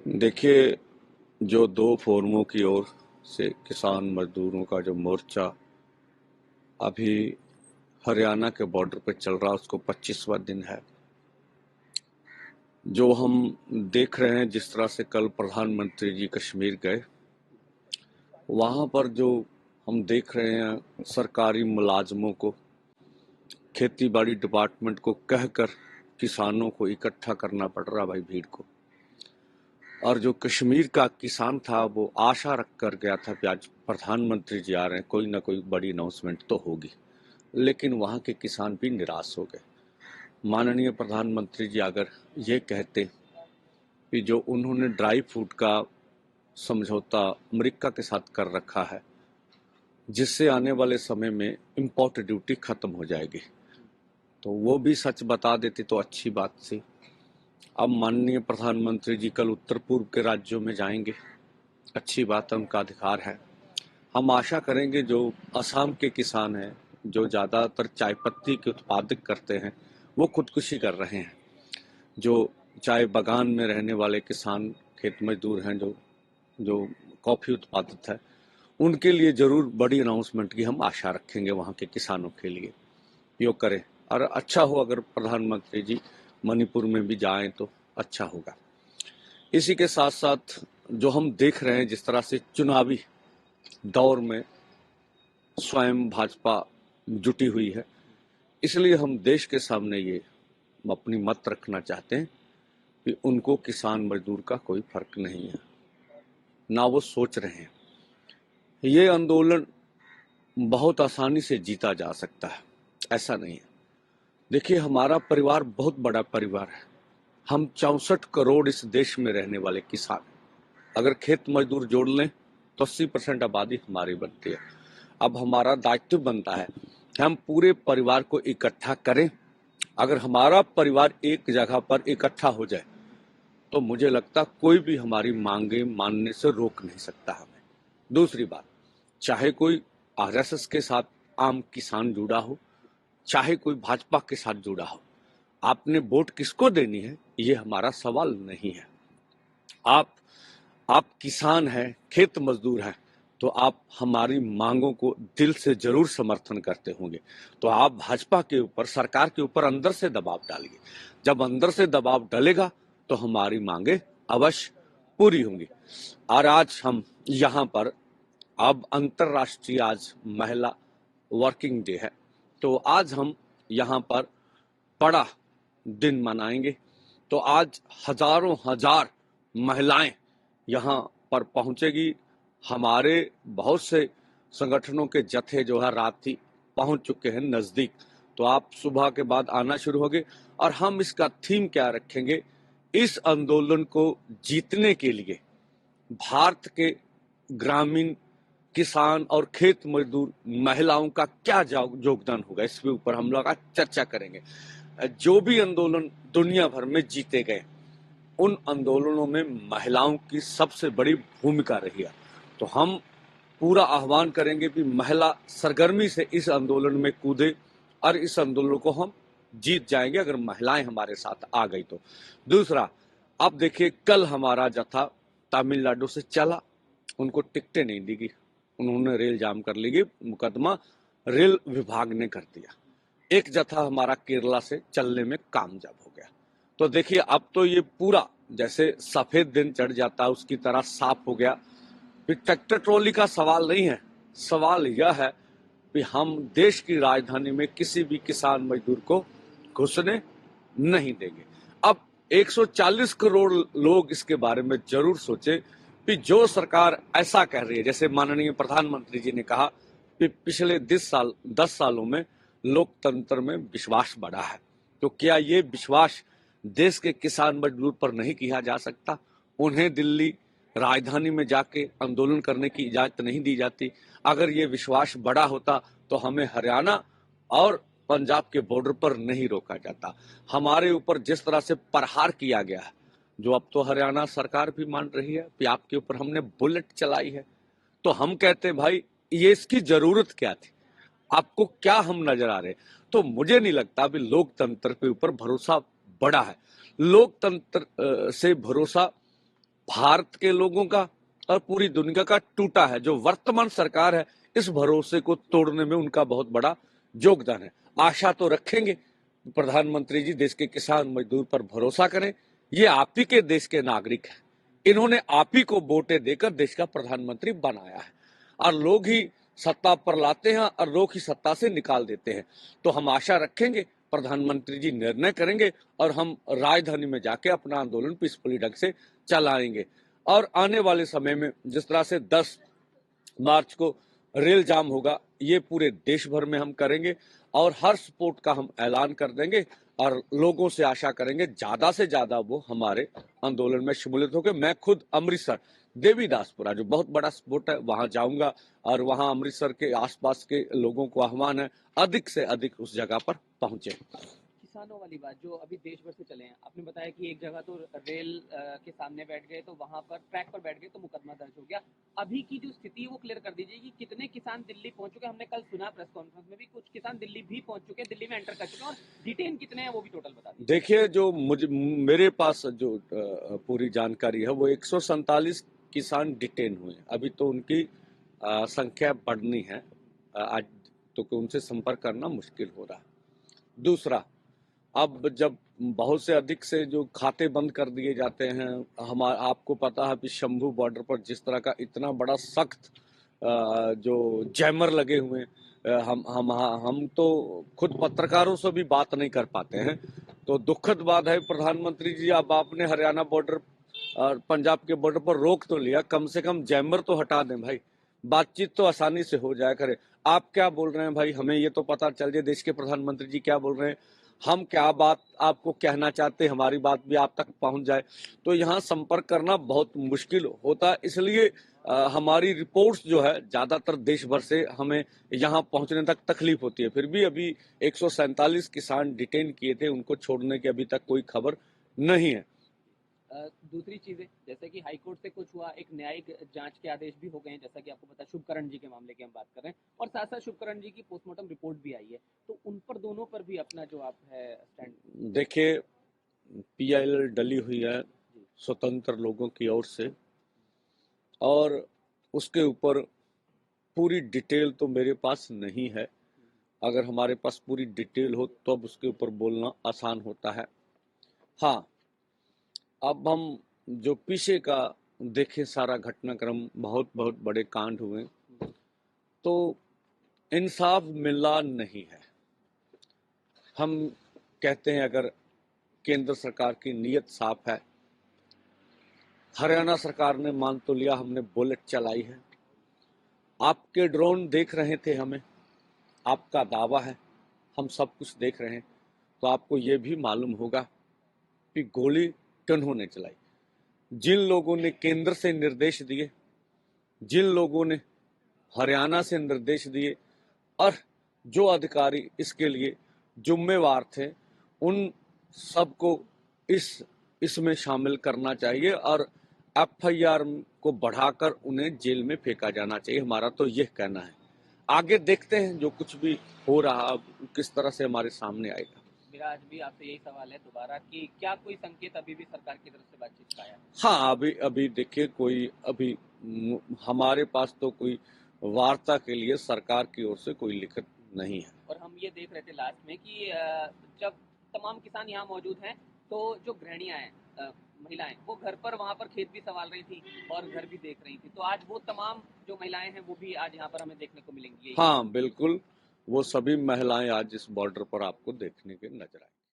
देखिए, जो दो फोरमों की ओर से किसान मजदूरों का जो मोर्चा अभी हरियाणा के बॉर्डर पे चल रहा, उसको 25वां दिन है। जो हम देख रहे हैं, जिस तरह से कल प्रधानमंत्री जी कश्मीर गए, वहां पर जो हम देख रहे हैं सरकारी मुलाजमों को, खेती बाड़ी डिपार्टमेंट को कहकर किसानों को इकट्ठा करना पड़ रहा भाई, भीड़ को। और जो कश्मीर का किसान था वो आशा रख कर गया था कि आज प्रधानमंत्री जी आ रहे हैं, कोई ना कोई बड़ी अनाउंसमेंट तो होगी, लेकिन वहां के किसान भी निराश हो गए। माननीय प्रधानमंत्री जी अगर ये कहते कि जो उन्होंने ड्राई फ्रूट का समझौता अमेरिका के साथ कर रखा है, जिससे आने वाले समय में इंपोर्ट ड्यूटी खत्म हो जाएगी, तो वो भी सच बता देते तो अच्छी बात थी। अब माननीय प्रधानमंत्री जी कल उत्तर पूर्व के राज्यों में जाएंगे, अच्छी बात है, उनका अधिकार है। हम आशा करेंगे जो असम के किसान हैं, जो ज़्यादातर चाय पत्ती के उत्पादक करते हैं, वो खुदकुशी कर रहे हैं। जो चाय बागान में रहने वाले किसान खेत मजदूर हैं, जो जो कॉफ़ी उत्पादित है, उनके लिए ज़रूर बड़ी अनाउंसमेंट की हम आशा रखेंगे। वहाँ के किसानों के लिए योग करें, और अच्छा हो अगर प्रधानमंत्री जी मणिपुर में भी जाएं तो अच्छा होगा। इसी के साथ साथ जो हम देख रहे हैं, जिस तरह से चुनावी दौर में स्वयं भाजपा जुटी हुई है, इसलिए हम देश के सामने ये अपनी मत रखना चाहते हैं कि उनको किसान मजदूर का कोई फर्क नहीं है, ना वो सोच रहे हैं। ये आंदोलन बहुत आसानी से जीता जा सकता है, ऐसा नहीं है। देखिए, हमारा परिवार बहुत बड़ा परिवार है। हम 64 करोड़ इस देश में रहने वाले किसान, अगर खेत मजदूर जोड़ लें तो 80% आबादी हमारी बनती है। अब हमारा दायित्व बनता है कि हम पूरे परिवार को इकट्ठा करें। अगर हमारा परिवार एक जगह पर इकट्ठा हो जाए तो मुझे लगता कोई भी हमारी मांगे मानने से रोक नहीं सकता हमें। दूसरी बात, चाहे कोई आरएसएस के साथ आम किसान जुड़ा हो, चाहे कोई भाजपा के साथ जुड़ा हो, आपने वोट किसको देनी है ये हमारा सवाल नहीं है। आप आप किसान हैं, खेत मजदूर हैं, तो आप हमारी मांगों को दिल से जरूर समर्थन करते होंगे। तो आप भाजपा के ऊपर, सरकार के ऊपर अंदर से दबाव डालिए। जब अंदर से दबाव डलेगा तो हमारी मांगे अवश्य पूरी होंगी। और आज हम यहाँ पर, अब अंतर्राष्ट्रीय आज महिला वर्किंग डे है, तो आज हम यहाँ पर बड़ा दिन मनाएंगे। तो आज हजारों हजार महिलाएं यहाँ पर पहुंचेगी। हमारे बहुत से संगठनों के जत्थे जो है रात ही पहुंच चुके हैं नजदीक, तो आप सुबह के बाद आना शुरू होंगे। और हम इसका थीम क्या रखेंगे, इस आंदोलन को जीतने के लिए भारत के ग्रामीण किसान और खेत मजदूर महिलाओं का क्या योगदान होगा, इसके ऊपर हम लोग आज चर्चा करेंगे। जो भी आंदोलन दुनिया भर में जीते गए, उन आंदोलनों में महिलाओं की सबसे बड़ी भूमिका रही है। तो हम पूरा आह्वान करेंगे कि महिला सरगर्मी से इस आंदोलन में कूदे, और इस आंदोलन को हम जीत जाएंगे अगर महिलाएं हमारे साथ आ गई तो। दूसरा, अब देखिए, कल हमारा जत्था तमिलनाडु से चला, उनको टिकटें नहीं दी गई, उन्होंने रेल जाम कर ली गई, मुकदमा रेल विभाग ने कर दिया। एक जत्था हमारा केरला से चलने में कामयाब हो गया। तो देखिए, अब तो ये पूरा जैसे सफेद दिन चढ़ जाता है उसकी तरह साफ हो गया। ट्रैक्टर ट्रॉली का सवाल नहीं है, सवाल यह है कि हम देश की राजधानी में किसी भी किसान मजदूर को घुसने नहीं देंगे। अब 140 करोड़ लोग इसके बारे में जरूर सोचे कि जो सरकार ऐसा कह रही है, जैसे माननीय प्रधानमंत्री जी ने कहा कि पिछले 10 सालों में लोकतंत्र में विश्वास बढ़ा है, तो क्या ये विश्वास देश के किसान मजदूर पर नहीं किया जा सकता? उन्हें दिल्ली राजधानी में जाके आंदोलन करने की इजाजत नहीं दी जाती? अगर ये विश्वास बड़ा होता तो हमें हरियाणा और पंजाब के बॉर्डर पर नहीं रोका जाता। हमारे ऊपर जिस तरह से प्रहार किया गया है, जो अब तो हरियाणा सरकार भी मान रही है कि आपके ऊपर हमने बुलेट चलाई है, तो हम कहते हैं भाई ये इसकी जरूरत क्या थी, आपको क्या हम नजर आ रहे? तो मुझे नहीं लगता भी लोकतंत्र के ऊपर भरोसा बड़ा है। लोकतंत्र से भरोसा भारत के लोगों का और पूरी दुनिया का टूटा है। जो वर्तमान सरकार है, इस भरोसे को तोड़ने में उनका बहुत बड़ा योगदान है। आशा तो रखेंगे प्रधानमंत्री जी देश के किसान मजदूर पर भरोसा करें। ये आप ही के देश के नागरिक हैं, इन्होंने आप ही को वोटें देकर देश का प्रधानमंत्री बनाया है और लोग ही सत्ता पर लाते हैं और लोग ही सत्ता से निकाल देते हैं। तो हम आशा रखेंगे प्रधानमंत्री जी निर्णय करेंगे और हम राजधानी में जाके अपना आंदोलन पीसफुली ढंग से चलाएंगे। और आने वाले समय में जिस तरह से 10 मार्च को रेल जाम होगा, ये पूरे देश भर में हम करेंगे और हर सपोर्ट का हम ऐलान कर देंगे और लोगों से आशा करेंगे ज्यादा से ज्यादा वो हमारे आंदोलन में शमूलियत होकर। मैं खुद अमृतसर देवीदासपुरा जो बहुत बड़ा स्पॉट है वहां जाऊंगा और वहां अमृतसर के आसपास के लोगों को आह्वान है अधिक से अधिक उस जगह पर पहुंचे। किसानों वाली बात जो अभी देश भर से चले हैं, आपने बताया कि एक जगह तो रेल के सामने बैठ गए तो वहां पर ट्रैक पर बैठ गए तो मुकदमा दर्ज हो गया। अभी की जो स्थिति है वो क्लियर कर दीजिए कि कितने किसान दिल्ली पहुंच चुके हैं। हमने कल सुना प्रेस कॉन्फ्रेंस में भी कुछ किसान दिल्ली भी पहुंच चुके हैं, दिल्ली में एंटर कर चुके हैं, और डिटेन कितने हैं वो भी टोटल बता दीजिए। देखिए, जो मेरे पास जो पूरी जानकारी है वो 147 किसान डिटेन हुए। अभी तो उनकी संख्या बढ़नी है आज, तो उनसे संपर्क करना मुश्किल हो रहा है। दूसरा, अब जब बहुत से अधिक से जो खाते बंद कर दिए जाते हैं, आपको पता है कि शंभू बॉर्डर पर जिस तरह का इतना बड़ा सख्त जो जैमर लगे हुए हैं, हम तो खुद पत्रकारों से भी बात नहीं कर पाते हैं। तो दुखद बात है प्रधानमंत्री जी, अब आपने हरियाणा बॉर्डर और पंजाब के बॉर्डर पर रोक तो लिया, कम से कम जैमर तो हटा दें भाई, बातचीत तो आसानी से हो जाया करे। आप क्या बोल रहे हैं भाई, हमें ये तो पता चल जाए देश के प्रधानमंत्री जी क्या बोल रहे हैं, हम क्या बात आपको कहना चाहते हैं, हमारी बात भी आप तक पहुंच जाए। तो यहाँ संपर्क करना बहुत मुश्किल होता है, इसलिए हमारी रिपोर्ट्स जो है ज्यादातर देश भर से हमें यहाँ पहुंचने तक तकलीफ होती है। फिर भी अभी 147 किसान डिटेन किए थे, उनको छोड़ने की अभी तक कोई खबर नहीं है। दूसरी चीजें जैसे कि हाईकोर्ट से कुछ हुआ, एक न्यायिक जांच के आदेश भी हो गए हैं, जैसा कि आपको पता है शुभकरण जी के मामले की हम बात कर रहे हैं, और साथ साथ शुभकरण जी की पोस्टमार्टम रिपोर्ट भी आई है, तो उन पर दोनों पर भी अपना जो आप है स्टैंड। देखिए, पीआईएल डली हुई है स्वतंत्र लोगों की ओर से, और उसके ऊपर पूरी डिटेल तो मेरे पास नहीं है। अगर हमारे पास पूरी डिटेल हो तो अब उसके ऊपर बोलना आसान होता है। हाँ, अब हम जो पीछे का देखें सारा घटनाक्रम, बहुत बहुत बड़े कांड हुए, तो इंसाफ मिला नहीं है। हम कहते हैं अगर केंद्र सरकार की नीयत साफ है, हरियाणा सरकार ने मान तो लिया हमने बुलेट चलाई है, आपके ड्रोन देख रहे थे हमें, आपका दावा है, हम सब कुछ देख रहे हैं, तो आपको ये भी मालूम होगा कि गोली किन्होंने चलाई। जिन लोगों ने केंद्र से निर्देश दिए, जिन लोगों ने हरियाणा से निर्देश दिए, और जो अधिकारी इसके लिए जिम्मेवार थे, उन सबको इसमें शामिल करना चाहिए और एफआईआर को बढ़ाकर उन्हें जेल में फेंका जाना चाहिए। हमारा तो यह कहना है। आगे देखते हैं जो कुछ भी हो रहा किस तरह से हमारे सामने आएगा। मेरा आज भी आपसे यही सवाल है दोबारा कि क्या कोई संकेत अभी भी सरकार की तरफ से बातचीत का आया है? हाँ, अभी अभी देखिए, कोई अभी हमारे पास तो कोई वार्ता के लिए सरकार की ओर से कोई लिखित नहीं है। और हम ये देख रहे थे लास्ट में कि जब तमाम किसान यहाँ मौजूद हैं तो जो गृहणियां हैं, महिलाएं, वो घर पर वहाँ पर खेत भी संभाल रही थी और घर भी देख रही थी, तो आज वो तमाम जो महिलाएं हैं वो भी आज यहाँ पर हमें देखने को मिलेंगी। हाँ बिल्कुल, वो सभी महिलाएं आज इस बॉर्डर पर आपको देखने के नजर आएंगी।